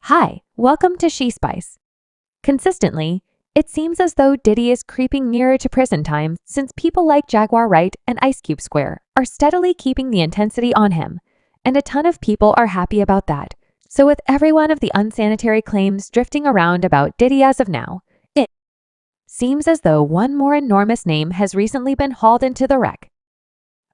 Hi, welcome to She Spice. Consistently, it seems as though Diddy is creeping nearer to prison time since people like Jaguar Wright and Ice Cube Square are steadily keeping the intensity on him, and a ton of people are happy about that. So with every one of the unsanitary claims drifting around about Diddy as of now, it seems as though one more enormous name has recently been hauled into the wreck.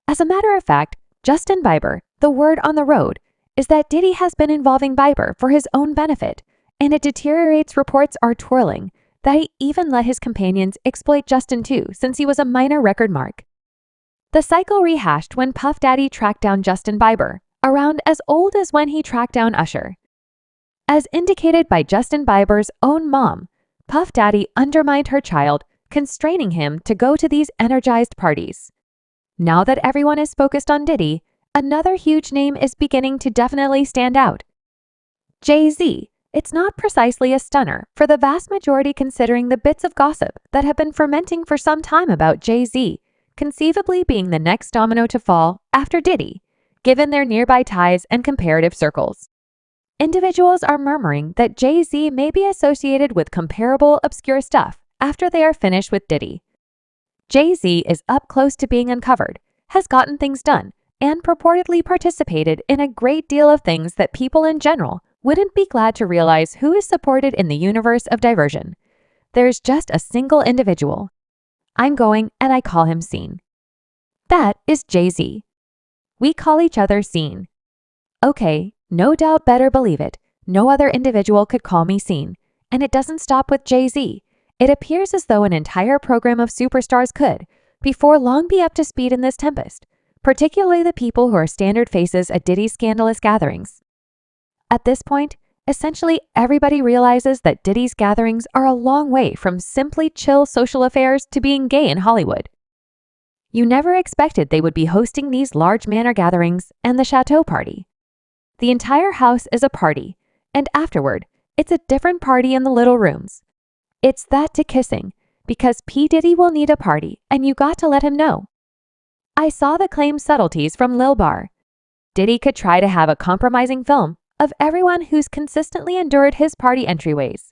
As a matter of fact, Justin Bieber, the word on the road, is that Diddy has been involving Bieber for his own benefit, and it deteriorates reports are twirling that he even let his companions exploit Justin too since he was a minor record mark. The cycle rehashed when Puff Daddy tracked down Justin Bieber, around as old as when he tracked down Usher. As indicated by Justin Bieber's own mom, Puff Daddy undermined her child, constraining him to go to these energized parties. Now that everyone is focused on Diddy, another huge name is beginning to definitely stand out. Jay-Z. It's not precisely a stunner for the vast majority considering the bits of gossip that have been fermenting for some time about Jay-Z, conceivably being the next domino to fall after Diddy, given their nearby ties and comparative circles. Individuals are murmuring that Jay-Z may be associated with comparable obscure stuff after they are finished with Diddy. Jay-Z is up close to being uncovered, has gotten things done, and purportedly participated in a great deal of things that people in general wouldn't be glad to realize who is supported in the universe of diversion. There's just a single individual. I'm going and I call him Scene. That is Jay-Z. We call each other Scene. Okay, no doubt better believe it, no other individual could call me Scene. And it doesn't stop with Jay-Z. It appears as though an entire program of superstars could, before long, be up to speed in this tempest, particularly the people who are standard faces at Diddy's scandalous gatherings. At this point, essentially everybody realizes that Diddy's gatherings are a long way from simply chill social affairs to being gay in Hollywood. You never expected they would be hosting these large manor gatherings and the chateau party. The entire house is a party, and afterward, it's a different party in the little rooms. It's that to kissing, because P. Diddy will need a party and you got to let him know. I saw the claimed subtleties from Lil Bar. Diddy could try to have a compromising film of everyone who's consistently endured his party entryways.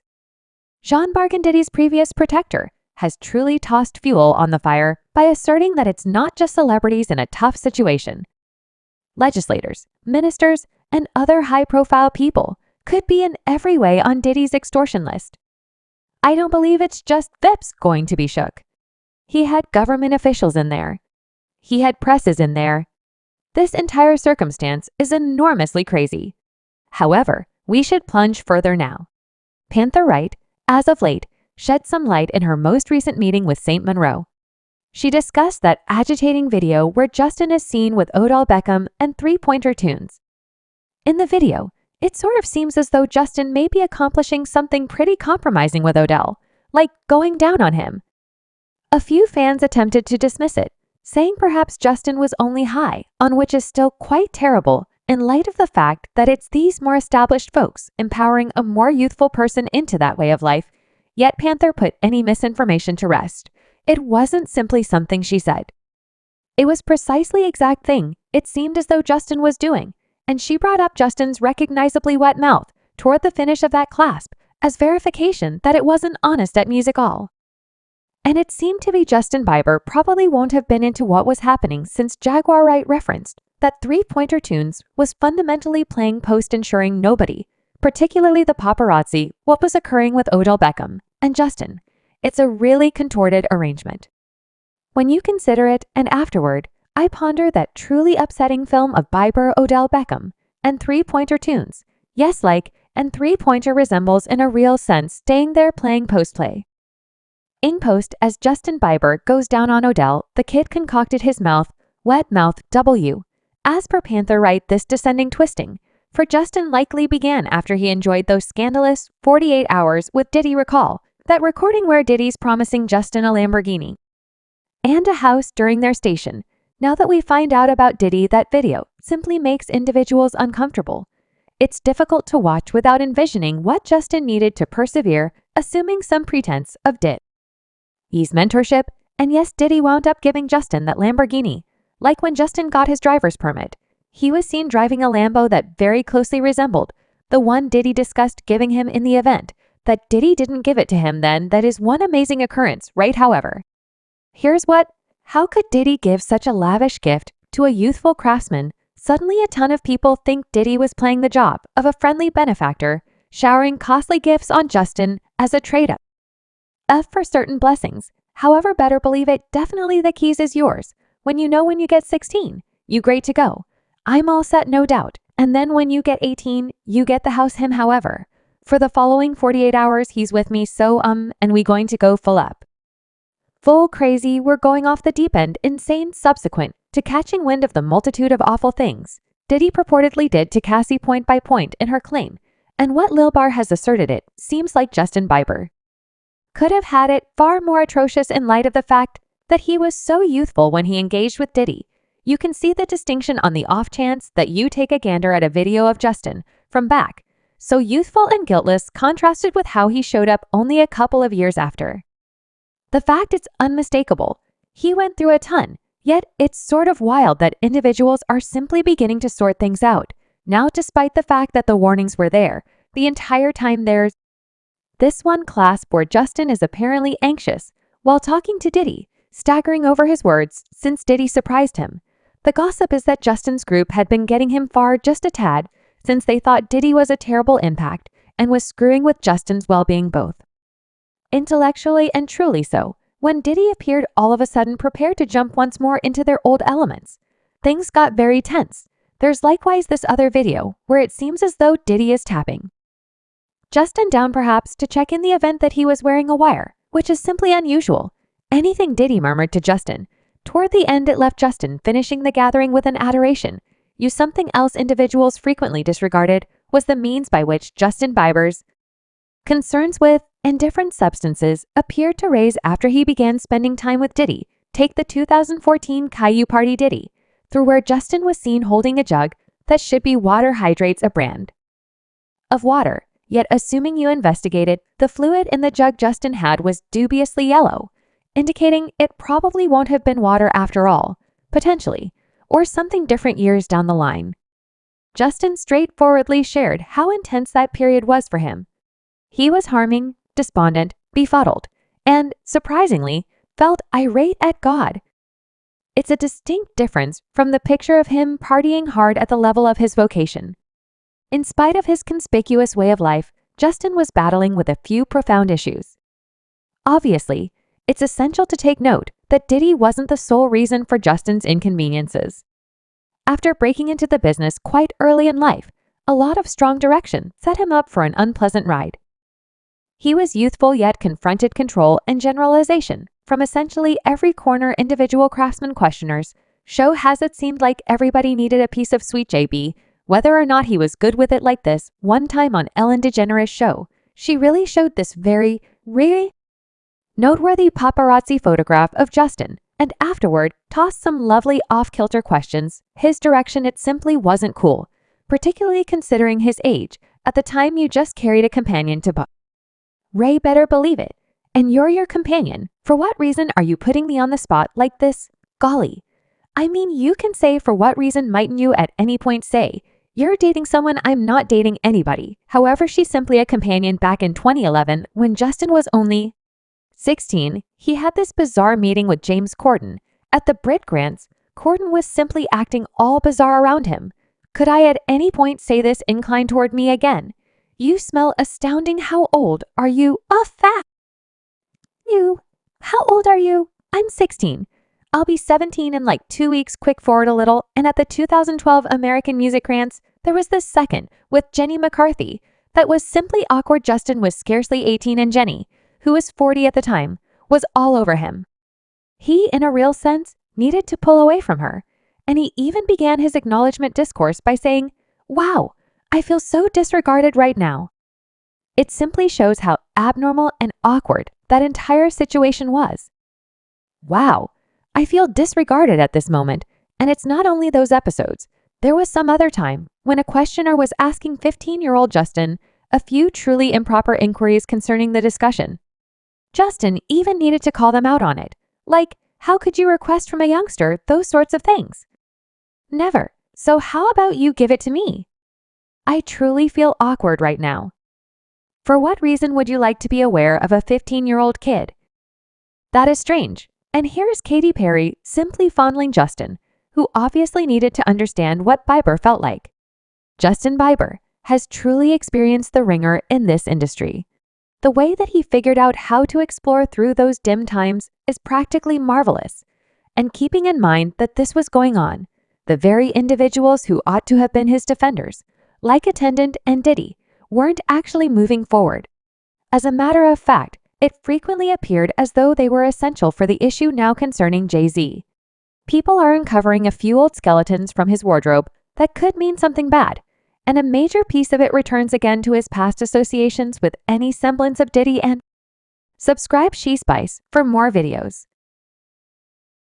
Jean Bargain Diddy's previous protector has truly tossed fuel on the fire by asserting that it's not just celebrities in a tough situation. Legislators, ministers, and other high-profile people could be in every way on Diddy's extortion list. I don't believe it's just VIPs going to be shook. He had government officials in there. He had presses in there. This entire circumstance is enormously crazy. However, we should plunge further now. Panther Wright, as of late, shed some light in her most recent meeting with St. Monroe. She discussed that agitating video where Justin is seen with Odell Beckham and three-pointer tunes. In the video, it sort of seems as though Justin may be accomplishing something pretty compromising with Odell, like going down on him. A few fans attempted to dismiss it, saying perhaps Justin was only high, on which is still quite terrible in light of the fact that it's these more established folks empowering a more youthful person into that way of life, yet Panther put any misinformation to rest. It wasn't simply something she said. It was precisely the exact thing it seemed as though Justin was doing, and she brought up Justin's recognizably wet mouth toward the finish of that clasp as verification that it wasn't honest at Music All. And it seemed to be Justin Bieber probably won't have been into what was happening since Jaguar Wright referenced that three-pointer tunes was fundamentally playing post ensuring nobody, particularly the paparazzi, what was occurring with Odell Beckham and Justin. It's a really contorted arrangement. When you consider it and afterward, I ponder that truly upsetting film of Bieber, Odell Beckham, and three-pointer tunes, yes like, and three-pointer resembles in a real sense staying there playing post-play. In post, as Justin Bieber goes down on Odell, the kid concocted his wet mouth W. As per Panther Wright, this descending twisting for Justin likely began after he enjoyed those scandalous 48 hours with Diddy. Recall that recording where Diddy's promising Justin a Lamborghini and a house during their station. Now that we find out about Diddy, that video simply makes individuals uncomfortable. It's difficult to watch without envisioning what Justin needed to persevere, assuming some pretense of Diddy's mentorship, and yes, Diddy wound up giving Justin that Lamborghini. Like when Justin got his driver's permit, he was seen driving a Lambo that very closely resembled the one Diddy discussed giving him in the event, that Diddy didn't give it to him then. That is one amazing occurrence, right? However, here's what. How could Diddy give such a lavish gift to a youthful craftsman? Suddenly a ton of people think Diddy was playing the job of a friendly benefactor, showering costly gifts on Justin as a trade-up. For certain blessings. However, better believe it, definitely the keys is yours. When you get 16, you great to go. I'm all set, no doubt. And then when you get 18, you get the house him. However, for the following 48 hours, he's with me, so and we going to go full up. Full crazy, we're going off the deep end, insane. Subsequent to catching wind of the multitude of awful things Diddy purportedly did to Cassie point by point in her claim, and what Lil Bar has asserted, it seems like Justin Bieber could have had it far more atrocious in light of the fact that he was so youthful when he engaged with Diddy. You can see the distinction on the off chance that you take a gander at a video of Justin from back, so youthful and guiltless, contrasted with how he showed up only a couple of years after. The fact it's unmistakable. He went through a ton, yet it's sort of wild that individuals are simply beginning to sort things out now, despite the fact that the warnings were there the entire time. There's this one clasp where Justin is apparently anxious while talking to Diddy, staggering over his words since Diddy surprised him. The gossip is that Justin's group had been getting him far just a tad since they thought Diddy was a terrible impact and was screwing with Justin's well-being, both intellectually and truly so. When Diddy appeared all of a sudden prepared to jump once more into their old elements, things got very tense. There's likewise this other video where it seems as though Diddy is tapping Justin down, perhaps to check in the event that he was wearing a wire, which is simply unusual. Anything, Diddy murmured to Justin. Toward the end, it left Justin finishing the gathering with an adoration. Something else individuals frequently disregarded was the means by which Justin Bieber's concerns with and different substances appeared to raise after he began spending time with Diddy. Take the 2014 Caillou Party Diddy, through where Justin was seen holding a jug that should be water hydrates, a brand of water. Yet, assuming you investigated, the fluid in the jug Justin had was dubiously yellow, indicating it probably won't have been water after all, potentially, or something different years down the line. Justin straightforwardly shared how intense that period was for him. He was harming, despondent, befuddled, and, surprisingly, felt irate at God. It's a distinct difference from the picture of him partying hard at the level of his vocation. In spite of his conspicuous way of life, Justin was battling with a few profound issues. Obviously, it's essential to take note that Diddy wasn't the sole reason for Justin's inconveniences. After breaking into the business quite early in life, a lot of strong direction set him up for an unpleasant ride. He was youthful yet confronted control and generalization from essentially every corner. Individual craftsman questioners show has it seemed like everybody needed a piece of sweet JB, whether or not he was good with it. Like this one time on Ellen DeGeneres' show, she really showed this very noteworthy paparazzi photograph of Justin, and afterward tossed some lovely off-kilter questions his direction. It simply wasn't cool, particularly considering his age. At the time, you just carried a companion to Ray, better believe it. And you're your companion. For what reason are you putting me on the spot like this? Golly. I mean, you can say for what reason mightn't you at any point say, you're dating someone. I'm not dating anybody. However, she's simply a companion. Back in 2011, when Justin was only 16, he had this bizarre meeting with James Corden at the Brit Grants. Corden was simply acting all bizarre around him. Could I at any point say this incline toward me again? You smell astounding. How old are you? A fat. You. How old are you? I'm 16. I'll be 17 in like 2 weeks. Quick forward a little, and at the 2012 American Music Grants, there was this second with Jenny McCarthy that was simply awkward. Justin was scarcely 18 and Jenny, who was 40 at the time, was all over him. He, in a real sense, needed to pull away from her, and he even began his acknowledgement discourse by saying, "Wow, I feel so disregarded right now." It simply shows how abnormal and awkward that entire situation was. Wow, I feel disregarded at this moment, and it's not only those episodes. There was some other time when a questioner was asking 15-year-old Justin a few truly improper inquiries concerning the discussion. Justin even needed to call them out on it, like, how could you request from a youngster those sorts of things? Never. So how about you give it to me? I truly feel awkward right now. For what reason would you like to be aware of a 15-year-old kid? That is strange. And here's Katy Perry simply fondling Justin, who obviously needed to understand what Bieber felt like. Justin Bieber has truly experienced the ringer in this industry. The way that he figured out how to explore through those dim times is practically marvelous. And keeping in mind that this was going on, the very individuals who ought to have been his defenders, like Attendant and Diddy, weren't actually moving forward. As a matter of fact, it frequently appeared as though they were essential for the issue now concerning Jay-Z. People are uncovering a few old skeletons from his wardrobe that could mean something bad, and a major piece of it returns again to his past associations with any semblance of Diddy and... Subscribe She Spice for more videos.